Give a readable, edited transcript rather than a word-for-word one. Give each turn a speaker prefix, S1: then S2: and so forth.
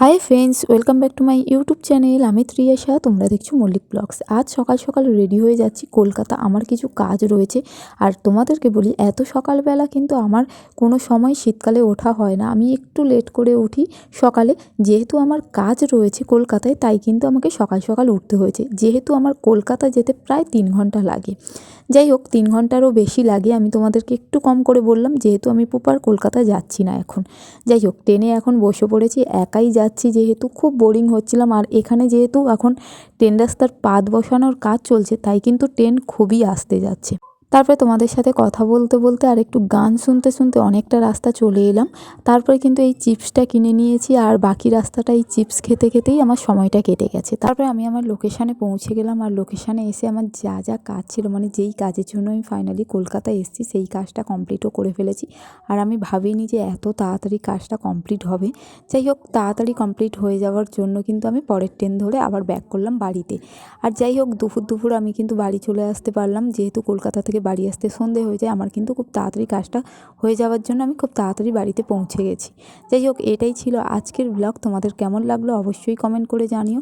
S1: Hi friends, welcome back to my YouTube channel. আমি ত্রিয়াশা, তোমরা দেখছো মল্লিক ব্লগস। আজ সকাল সকাল রেডি হয়ে যাচ্ছি কলকাতা, আমার কিছু কাজ রয়েছে। আর তোমাদেরকে বলি, এত সকালবেলা কিন্তু আমার কোনো সময় শীতকালে ওঠা হয় না। আমি একটু লেট করে উঠি সকালে, যেহেতু আমার কাজ রয়েছে কলকাতায়, তাই কিন্তু আমাকে সকাল সকাল উঠতে হয়েছে। যেহেতু আমার কলকাতা যেতে প্রায় 3 ঘন্টা লাগে, যাই হোক 3 ঘন্টারও বেশি লাগে। আমি তোমাদেরকে একটু কম করে বললাম, যেহেতু আমি প্রপার কলকাতা যাচ্ছি না এখন। যাই হোক, ট্রেনে এখন বসে পড়েছি, একাই যাচ্ছি যেহেতু খুব বোরিং হচ্ছিলাম। আর এখানে যেহেতু এখন ট্রেন রাস্তার পাত বসানোর কাজ চলছে, তাই কিন্তু ট্রেন খুবই আস্তে যাচ্ছে। তারপরে তোমাদের সাথে কথা বলতে বলতে আর একটু গান শুনতে শুনতে অনেকটা রাস্তা চলে এলাম। তারপরে কিন্তু এই চিপসটা কিনে নিয়েছি, আর বাকি রাস্তাটা এই চিপস খেতে খেতেই আমার সময়টা কেটে গেছে। তারপরে আমি আমার লোকেশানে পৌঁছে গেলাম, আর লোকেশানে এসে আমার যা যা কাজ ছিল, মানে যেই কাজের জন্য আমি ফাইনালি কলকাতায় এসেছি, সেই কাজটা কমপ্লিটও করে ফেলেছি। আর আমি ভাবিনি যে এত তাড়াতাড়ি কাজটা কমপ্লিট হবে। যাই হোক, তাড়াতাড়ি কমপ্লিট হয়ে যাওয়ার জন্য কিন্তু আমি পরের ট্রেন ধরে আবার ব্যাক করলাম বাড়িতে। আর যাই হোক, দুপুর দুপুর আমি কিন্তু বাড়ি চলে আসতে পারলাম, যেহেতু কলকাতা থেকে বাড়ি আসতে সন্ধে হয়ে যায়। আমার কিন্তু খুব তাড়াতাড়ি কাজটা হয়ে যাওয়ার জন্য আমি খুব তাড়াতাড়ি বাড়িতে পৌঁছে গেছি। যাই হোক, এটাই ছিল আজকের ব্লগ। তোমাদের কেমন লাগলো অবশ্যই কমেন্ট করে জানিও।